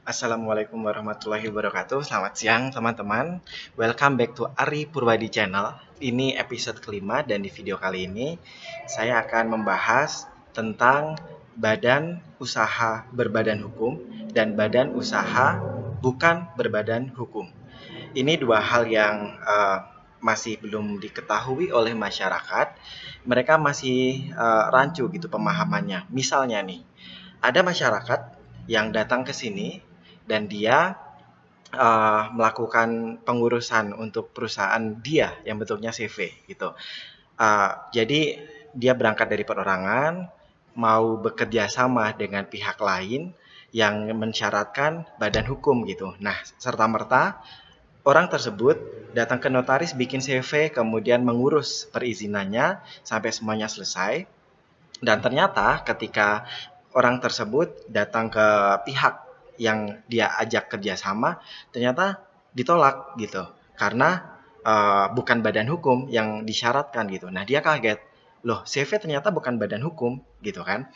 Assalamualaikum warahmatullahi wabarakatuh. Selamat siang teman-teman. Welcome back to Ari Purwadi Channel. Ini episode kelima dan di video kali ini saya akan membahas tentang badan usaha berbadan hukum dan badan usaha bukan berbadan hukum. Ini dua hal yang masih belum diketahui oleh masyarakat. Mereka masih rancu gitu pemahamannya. Misalnya nih, ada masyarakat yang datang ke sini dan dia melakukan pengurusan untuk perusahaan dia yang bentuknya CV gitu. Jadi dia berangkat dari perorangan, mau bekerja sama dengan pihak lain yang mensyaratkan badan hukum gitu. Nah, serta-merta orang tersebut datang ke notaris bikin CV, kemudian mengurus perizinannya sampai semuanya selesai. Dan ternyata ketika orang tersebut datang ke pihak yang dia ajak kerjasama, ternyata ditolak gitu. Karena bukan badan hukum yang disyaratkan gitu. Nah, dia kaget. Loh, CV ternyata bukan badan hukum gitu kan.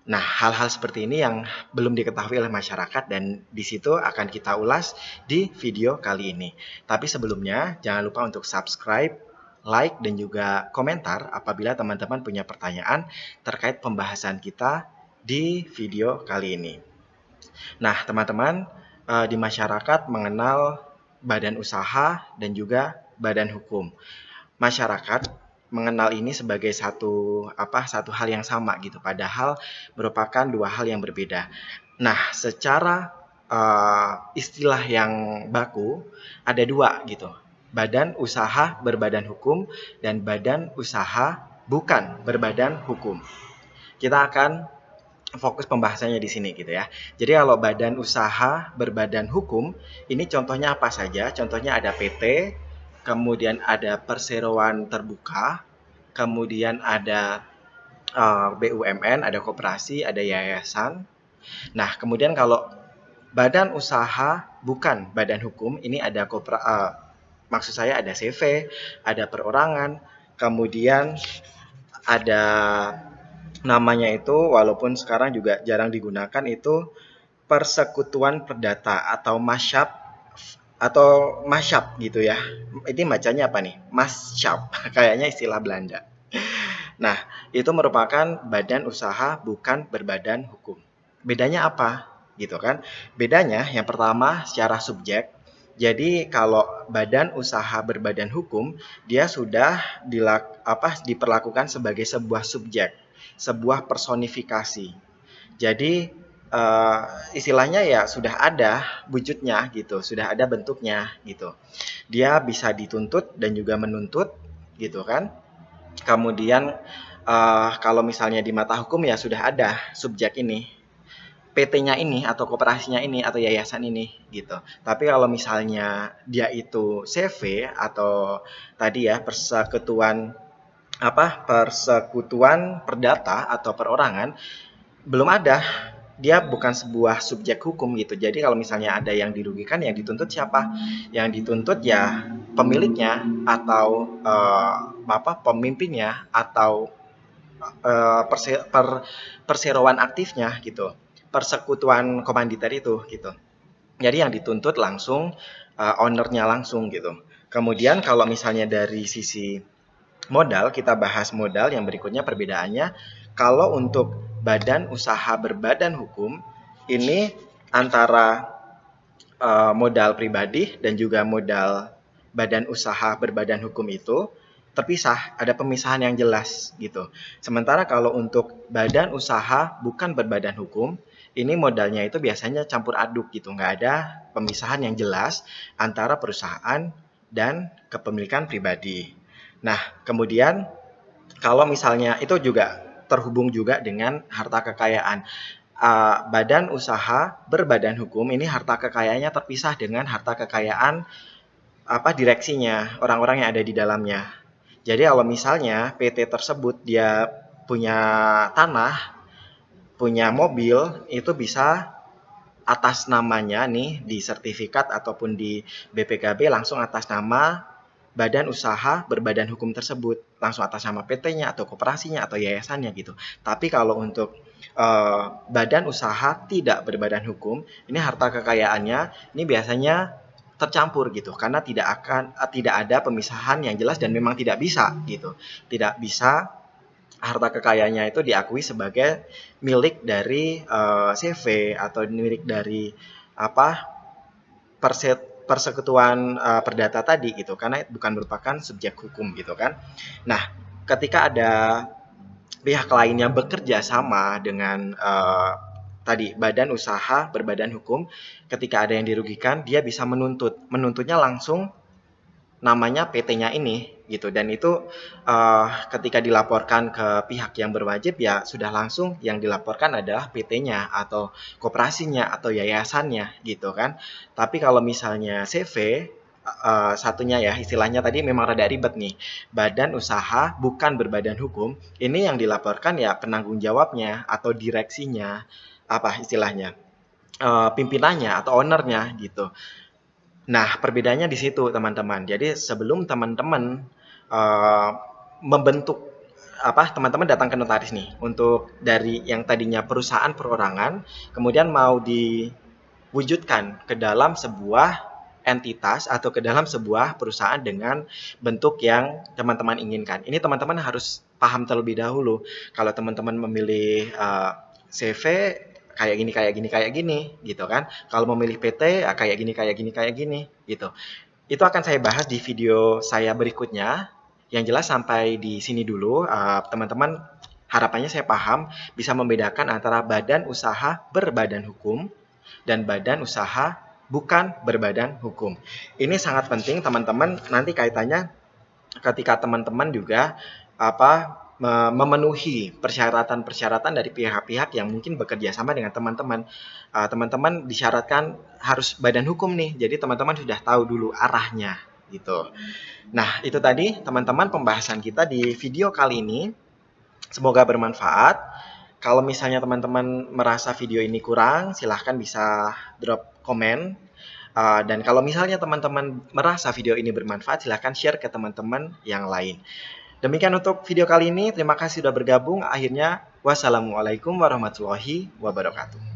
Nah, hal-hal seperti ini yang belum diketahui oleh masyarakat dan di situ akan kita ulas di video kali ini. Tapi sebelumnya, jangan lupa untuk subscribe, like, dan juga komentar apabila teman-teman punya pertanyaan terkait pembahasan kita di video kali ini. Nah, teman-teman, di masyarakat mengenal badan usaha dan juga badan hukum. Masyarakat mengenal ini sebagai satu hal yang sama gitu, padahal merupakan dua hal yang berbeda. Nah, secara istilah yang baku ada dua gitu. Badan usaha berbadan hukum dan badan usaha bukan berbadan hukum. Kita akan fokus pembahasannya di sini gitu ya. Jadi kalau badan usaha berbadan hukum, ini contohnya apa saja? Contohnya ada PT, kemudian ada perseroan terbuka, kemudian ada BUMN, ada koperasi, ada yayasan. Nah, kemudian kalau badan usaha bukan badan hukum, ini ada maksud saya ada CV, ada perorangan, kemudian ada namanya itu walaupun sekarang juga jarang digunakan itu persekutuan perdata atau masyap gitu ya. Ini bacanya apa nih? Masyap. Kayaknya istilah Belanda. Nah, itu merupakan badan usaha bukan berbadan hukum. Bedanya apa? Gitu kan? Bedanya yang pertama secara subjek. Jadi kalau badan usaha berbadan hukum, dia sudah diperlakukan sebagai sebuah subjek, sebuah personifikasi. Jadi istilahnya ya sudah ada wujudnya gitu, sudah ada bentuknya gitu. Dia bisa dituntut dan juga menuntut gitu kan. Kemudian kalau misalnya di mata hukum ya sudah ada subjek ini, PT-nya ini atau koperasinya ini atau yayasan ini gitu. Tapi kalau misalnya dia itu CV atau tadi ya persekutuan perdata atau perorangan, belum ada, dia bukan sebuah subjek hukum gitu. Jadi kalau misalnya ada yang dirugikan, yang dituntut siapa? Yang dituntut ya pemiliknya atau pemimpinnya atau perseroan aktifnya gitu. Persekutuan komanditer itu gitu. Jadi yang dituntut langsung ownernya langsung gitu. Kemudian kalau misalnya dari sisi modal, kita bahas modal yang berikutnya perbedaannya. Kalau untuk badan usaha berbadan hukum, ini antara modal pribadi dan juga modal badan usaha berbadan hukum itu terpisah, ada pemisahan yang jelas gitu. Sementara kalau untuk badan usaha bukan berbadan hukum, ini modalnya itu biasanya campur aduk gitu, nggak ada pemisahan yang jelas antara perusahaan dan kepemilikan pribadi. Nah, kemudian kalau misalnya itu juga terhubung juga dengan harta kekayaan. Badan usaha berbadan hukum ini harta kekayaannya terpisah dengan harta kekayaan direksinya, orang-orang yang ada di dalamnya. Jadi kalau misalnya PT tersebut dia punya tanah, punya mobil, itu bisa atas namanya nih di sertifikat ataupun di BPKB langsung atas nama badan usaha berbadan hukum tersebut, langsung atas nama PT-nya atau koperasinya atau yayasannya gitu. Tapi kalau untuk badan usaha tidak berbadan hukum, ini harta kekayaannya ini biasanya tercampur gitu karena tidak ada pemisahan yang jelas dan memang tidak bisa gitu. Tidak bisa harta kekayaannya itu diakui sebagai milik dari CV atau milik dari apa persekutuan perdata tadi gitu karena bukan merupakan subjek hukum gitu kan. Nah, ketika ada pihak lain yang bekerja sama dengan tadi badan usaha berbadan hukum, ketika ada yang dirugikan, dia bisa menuntutnya langsung namanya PT-nya ini gitu dan itu ketika dilaporkan ke pihak yang berwajib ya sudah langsung yang dilaporkan adalah PT-nya atau koperasinya atau yayasannya gitu kan. Tapi kalau misalnya CV satunya ya istilahnya tadi memang rada ribet nih. Badan usaha bukan berbadan hukum, ini yang dilaporkan ya penanggung jawabnya atau direksinya apa istilahnya pimpinannya atau ownernya gitu. Nah, perbedaannya di situ, teman-teman. Jadi, sebelum teman-teman membentuk teman-teman datang ke notaris nih untuk dari yang tadinya perusahaan perorangan, kemudian mau diwujudkan ke dalam sebuah entitas atau ke dalam sebuah perusahaan dengan bentuk yang teman-teman inginkan. Ini teman-teman harus paham terlebih dahulu. Kalau teman-teman memilih CV kayak gini kayak gini kayak gini gitu kan. Kalau memilih PT kayak gini kayak gini kayak gini gitu. Itu akan saya bahas di video saya berikutnya. Yang jelas sampai di sini dulu teman-teman harapannya saya paham bisa membedakan antara badan usaha berbadan hukum dan badan usaha bukan berbadan hukum. Ini sangat penting teman-teman nanti kaitannya ketika teman-teman juga memenuhi persyaratan-persyaratan dari pihak-pihak yang mungkin bekerja sama dengan teman-teman. Teman-teman disyaratkan harus badan hukum nih, jadi teman-teman sudah tahu dulu arahnya gitu. Nah, itu tadi teman-teman pembahasan kita di video kali ini. Semoga bermanfaat. Kalau misalnya teman-teman merasa video ini kurang, silahkan bisa drop komen. Dan kalau misalnya teman-teman merasa video ini bermanfaat, silahkan share ke teman-teman yang lain. Demikian untuk video kali ini. Terima kasih sudah bergabung. Akhirnya, wassalamualaikum warahmatullahi wabarakatuh.